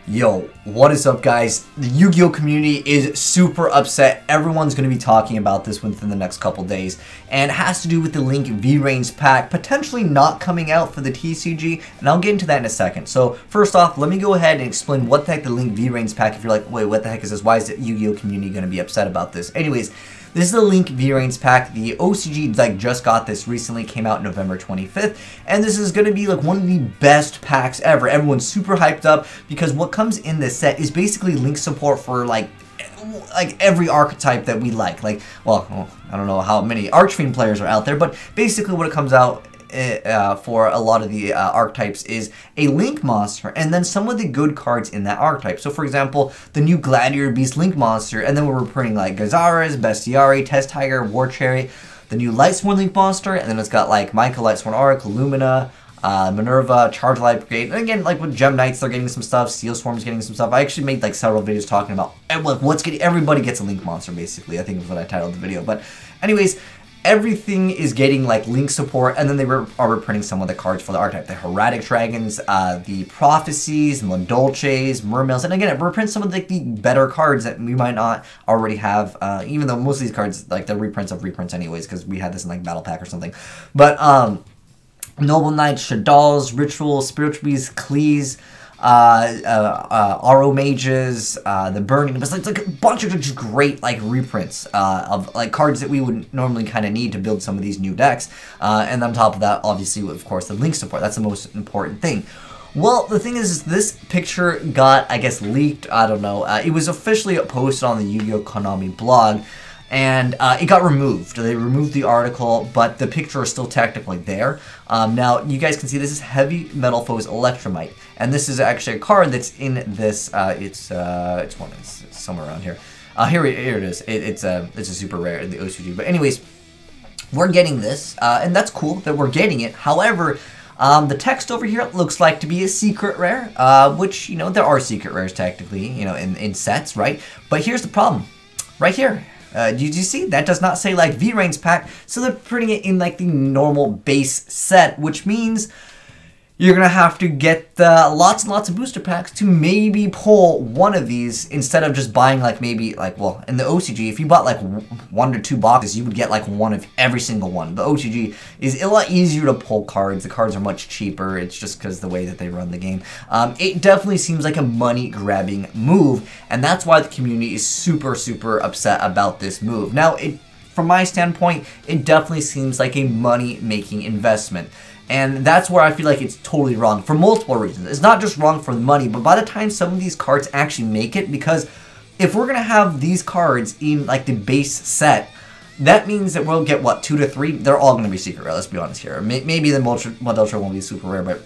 Yo, what is up guys? The Yu-Gi-Oh community is super upset. Everyone's going to be talking about this within the next couple days. And it has to do with the Link Vrains pack potentially not coming out for the TCG. And I'll get into that in a second. So first off, let me go ahead and explain what the heck the Link Vrains pack, if you're like, wait, what the heck is this? Why is the Yu-Gi-Oh community going to be upset about this? Anyways, this is the Link Vrains pack. The OCG just got this recently, came out November 25th, and this is going to be like one of the best packs ever. Everyone's super hyped up because what comes in this set is basically Link support for like every archetype that we like. Well, I don't know how many Archfiend players are out there, but basically what it comes out for a lot of the archetypes is a Link monster and then some of the good cards in that archetype. So for example, the new Gladiator Beast Link monster, and then we're printing like Gazaras, Bestiari, Test Tiger, War Cherry, the new Lightsworn Link monster, and then it's got like Micah, Lightsworn Arc, Lumina, Minerva, Charge Light Brigade, and again, like with Gem Knights, they're getting some stuff, Steel Swarm's getting some stuff. I actually made like several videos talking about what's getting, everybody gets a Link monster basically, I think is what I titled the video. But anyways, everything is getting like Link support, and then they are reprinting some of the cards for the archetype. The Heraldic Dragons, the Prophecies, and Dolces, Mermails, and again, it reprints some of the better cards that we might not already have, even though most of these cards, like, they're reprints of reprints anyways, because we had this in like Battle Pack or something. But, Noble Knights, Shaddolls, Ritual, Spiritual Beasts, Cleese, Aro Mages, the Burning, but it's like a bunch of just great like reprints of like cards that we would normally kind of need to build some of these new decks. And on top of that, obviously, of course, the Link support. That's the most important thing. Well, the thing is this picture got, I guess, leaked. I don't know. It was officially posted on the Yu-Gi-Oh Konami blog, and it got removed. They removed the article, but the picture is still technically there. Now, you guys can see this is Heavy Metal Foes Electromite, and this is actually a card that's in this. It's somewhere around here. Here it is. It's a super rare in the OCG. But anyways, we're getting this, and that's cool that we're getting it. However, the text over here looks like to be a secret rare, which, you know, there are secret rares technically, you know, in sets, right? But here's the problem, right here. Did you see? That does not say like Vrains pack, so they're putting it in like the normal base set, which means you're going to have to get lots and lots of booster packs to maybe pull one of these instead of just buying like maybe like, well, in the OCG, if you bought like 1 to 2 boxes, you would get like one of every single one. The OCG is a lot easier to pull cards. The cards are much cheaper. It's just because the way that they run the game. It definitely seems like a money-grabbing move, and that's why the community is super, super upset about this move. Now, from my standpoint, it definitely seems like a money-making investment. And that's where I feel like it's totally wrong for multiple reasons. It's not just wrong for the money, but by the time some of these cards actually make it, because if we're going to have these cards in like the base set, that means that we'll get, what, 2 to 3? They're all going to be secret rare, let's be honest here. Maybe the Modeltra won't be super rare, but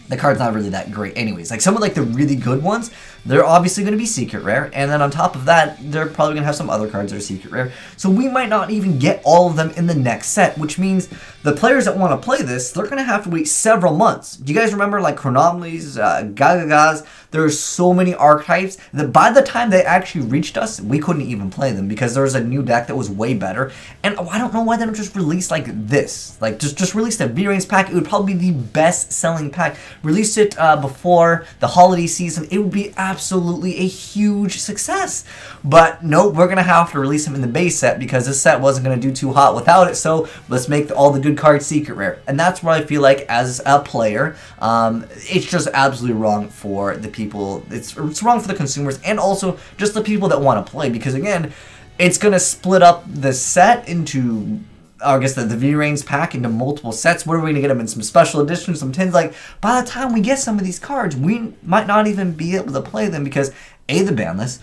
the card's not really that great anyways. Like some of like the really good ones, they're obviously going to be secret rare, and then on top of that, they're probably going to have some other cards that are secret rare. So we might not even get all of them in the next set, which means the players that want to play this, they're going to have to wait several months. Do you guys remember like Chronomalies, Gagagas? There's so many archetypes that by the time they actually reached us, we couldn't even play them because there was a new deck that was way better. And I don't know why they don't just release like this. Like just release the Vrains pack. It would probably be the best selling pack. Release it before the holiday season. It would be absolutely a huge success. But no, we're going to have to release them in the base set because this set wasn't going to do too hot without it. So let's make all the good cards secret rare. And that's where I feel like as a player, it's just absolutely wrong for the people. It's wrong for the consumers and also just the people that want to play, because again, it's going to split up the set into, I guess, the Vrains pack into multiple sets. Where are we going to get them in? Some special editions, some tins? Like, by the time we get some of these cards, we might not even be able to play them because A, the ban list,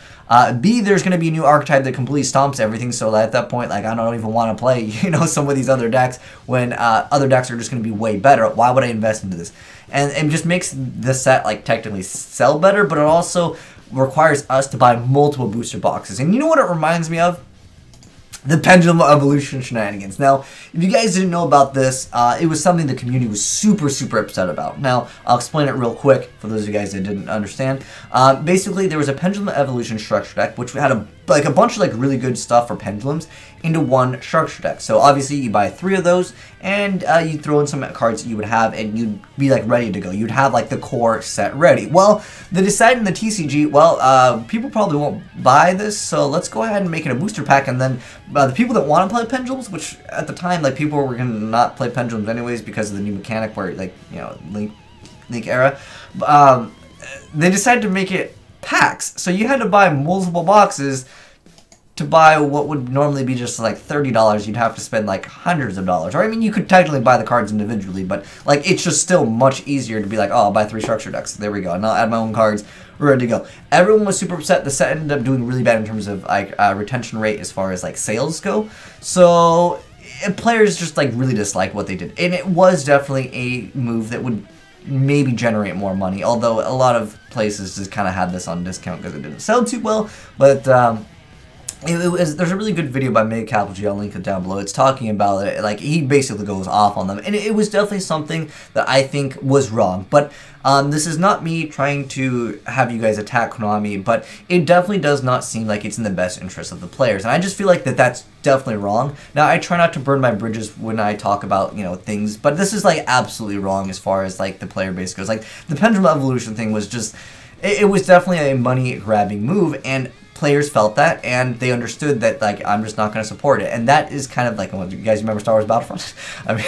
B, there's going to be a new archetype that completely stomps everything, so at that point, like, I don't even want to play, you know, some of these other decks when other decks are just going to be way better. Why would I invest into this? And it just makes the set, like, technically sell better, but it also requires us to buy multiple booster boxes. And you know what it reminds me of? The Pendulum Evolution shenanigans. Now, if you guys didn't know about this, it was something the community was super, super upset about. Now, I'll explain it real quick for those of you guys that didn't understand. Basically, there was a Pendulum Evolution structure deck, which had a like a bunch of like really good stuff for pendulums into one structure deck. So obviously you buy 3 of those, and you throw in some cards that you would have, and you'd be like ready to go. You'd have like the core set ready. Well, they decided in the TCG, well, people probably won't buy this, so let's go ahead and make it a booster pack, and then the people that want to play pendulums, which at the time, like, people were gonna not play pendulums anyways because of the new mechanic where, like, you know, Link era, they decided to make it packs. So you had to buy multiple boxes to buy what would normally be just like $30. You'd have to spend like hundreds of dollars. Or I mean, you could technically buy the cards individually, but like it's just still much easier to be like, oh, I'll buy 3 structure decks. There we go. And I'll add my own cards. We're ready to go. Everyone was super upset. The set ended up doing really bad in terms of like retention rate as far as like sales go. So players just like really disliked what they did. And it was definitely a move that would maybe generate more money, although a lot of places just kind of had this on discount because it didn't sell too well. But there's a really good video by MegaCapital. I'll link it down below. It's talking about it. Like, he basically goes off on them, and it was definitely something that I think was wrong. But this is not me trying to have you guys attack Konami, but it definitely does not seem like it's in the best interest of the players, and I just feel like that's definitely wrong. Now, I try not to burn my bridges when I talk about, you know, things, but this is like absolutely wrong as far as like the player base goes. Like, the Pendulum Evolution thing was just, it was definitely a money grabbing move, and players felt that, and they understood that, like, I'm just not going to support it. And that is kind of like, well, you guys remember Star Wars Battlefront? I mean,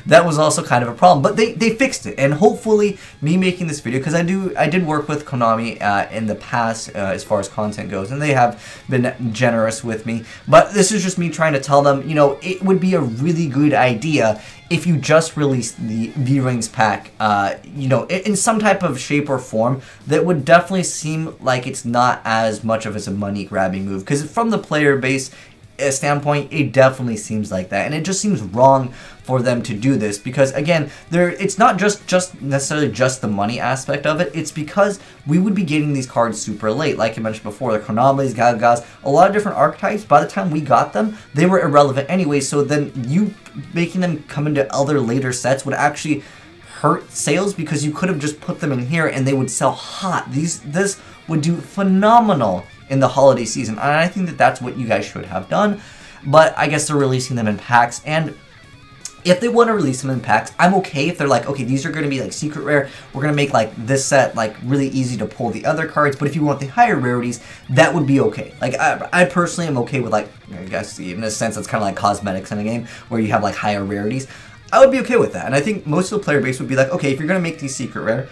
that was also kind of a problem. But they fixed it, and hopefully me making this video, because I did work with Konami in the past as far as content goes, and they have been generous with me. But this is just me trying to tell them, you know, it would be a really good idea if you just released the Vrains pack, you know, in some type of shape or form that would definitely seem like it's not as much of as a money-grabbing move. Because from the player base standpoint, it definitely seems like that. And it just seems wrong for them to do this because, again, it's not just necessarily just the money aspect of it. It's because we would be getting these cards super late. Like I mentioned before, the Chronoblies, Gagas, a lot of different archetypes. By the time we got them, they were irrelevant anyway. So then you making them come into other later sets would actually hurt sales because you could have just put them in here and they would sell hot. This would do phenomenal in the holiday season, and I think that's what you guys should have done. But I guess they're releasing them in packs, and if they want to release them in packs, I'm okay if they're like, okay, these are going to be like secret rare, we're going to make like this set like really easy to pull the other cards, but if you want the higher rarities, that would be okay. Like, I personally am okay with, like, I guess in a sense it's kind of like cosmetics in a game where you have like higher rarities. I would be okay with that, and I think most of the player base would be like, okay, if you're going to make these secret rare,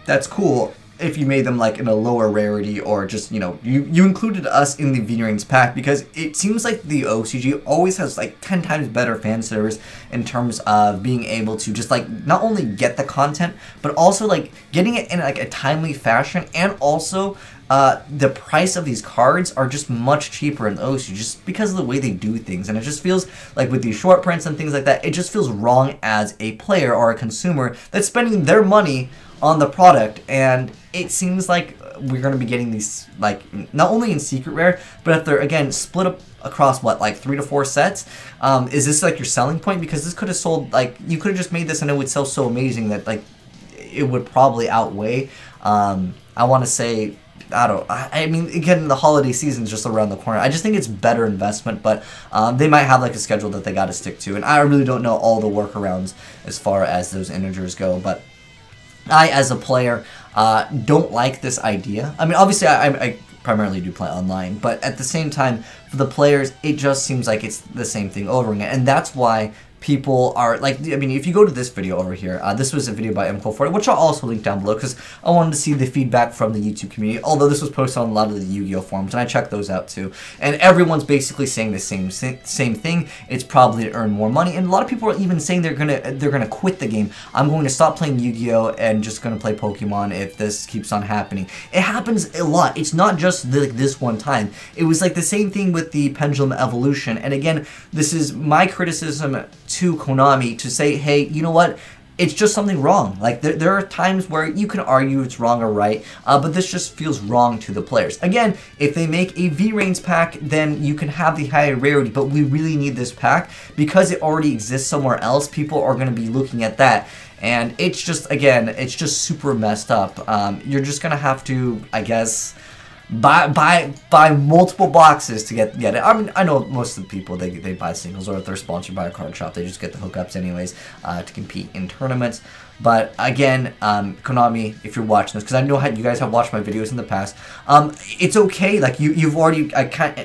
that's cool. If you made them like in a lower rarity, or just, you know, you included us in the Vrains pack, because it seems like the OCG always has like 10 times better fan service in terms of being able to just like not only get the content, but also like getting it in like a timely fashion, and also the price of these cards are just much cheaper in OCG just because of the way they do things. And it just feels like with these short prints and things like that, it just feels wrong as a player or a consumer that's spending their money on the product. And it seems like we're going to be getting these, like, not only in secret rare, but if they're, again, split up across, what, like 3 to 4 sets, is this like your selling point? Because this could have sold, like, you could have just made this and it would sell so amazing that, like, it would probably outweigh, I want to say, I mean, again, the holiday season's just around the corner. I just think it's better investment, but they might have like a schedule that they got to stick to, and I really don't know all the workarounds as far as those integers go. But I, as a player, don't like this idea. I mean, obviously, I primarily do play online, but at the same time, for the players, it just seems like it's the same thing over again, and that's why people are like, I mean, if you go to this video over here, this was a video by M40, which I'll also link down below because I wanted to see the feedback from the YouTube community, although this was posted on a lot of the Yu-Gi-Oh forums, and I checked those out too, and everyone's basically saying the same thing. It's probably to earn more money, and a lot of people are even saying they're gonna quit the game. I'm going to stop playing Yu-Gi-Oh and just gonna play Pokemon if this keeps on happening. It happens a lot. It's not just this one time. It was like the same thing with the Pendulum Evolution, and again, this is my criticism to Konami, to say, hey, you know what, it's just something wrong. Like, there are times where you can argue it's wrong or right, but this just feels wrong to the players. Again, if they make a Vrains pack, then you can have the higher rarity, but we really need this pack because it already exists somewhere else. People are going to be looking at that, and it's just, again, it's just super messed up. You're just going to have to, I guess, buy multiple boxes to get it. I mean, I know most of the people, they buy singles, or if they're sponsored by a card shop, they just get the hookups anyways to compete in tournaments. But again, Konami, if you're watching this, because I know how you guys have watched my videos in the past, it's okay. Like you've already,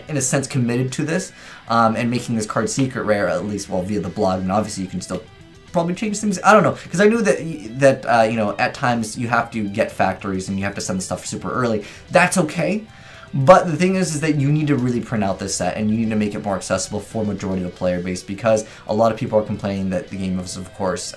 in a sense, committed to this and making this card secret rare, at least, well, via the blog. And obviously, you can still probably change things. I don't know, because I knew that you know, at times you have to get factories and you have to send the stuff super early. That's okay. But the thing is that you need to really print out this set, and you need to make it more accessible for majority of the player base, because a lot of people are complaining that the game is, of course,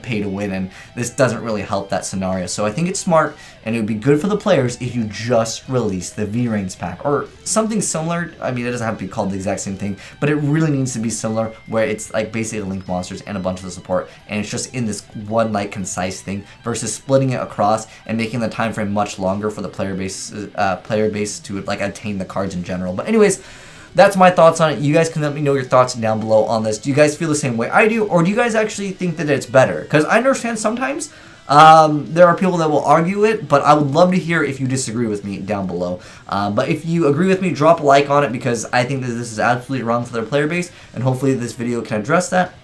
pay to win, and this doesn't really help that scenario. So I think it's smart, and it would be good for the players if you just release the Vrains pack, or something similar. I mean, it doesn't have to be called the exact same thing, but it really needs to be similar, where it's like basically Link monsters and a bunch of the support, and it's just in this one, like, concise thing, versus splitting it across and making the time frame much longer for the player base to like attain the cards in general. But anyways, that's my thoughts on it. You guys can let me know your thoughts down below on this. Do you guys feel the same way I do, or do you guys actually think that it's better? Because I understand sometimes there are people that will argue it, but I would love to hear if you disagree with me down below. But if you agree with me, drop a like on it, because I think that this is absolutely wrong for their player base, and hopefully this video can address that.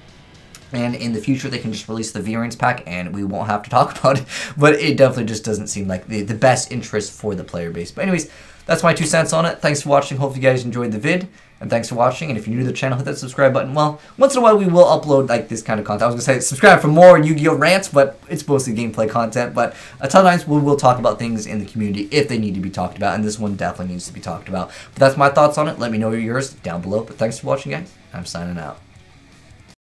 And in the future, they can just release the Vrains pack, and we won't have to talk about it. But it definitely just doesn't seem like the best interest for the player base. But anyways, that's my 2 cents on it. Thanks for watching. Hope you guys enjoyed the vid. And thanks for watching. And if you're new to the channel, hit that subscribe button. Well, once in a while, we will upload like this kind of content. I was going to say subscribe for more Yu-Gi-Oh! Rants, but it's mostly gameplay content. But sometimes we will talk about things in the community if they need to be talked about. And this one definitely needs to be talked about. But that's my thoughts on it. Let me know yours down below. But thanks for watching, guys. I'm signing out.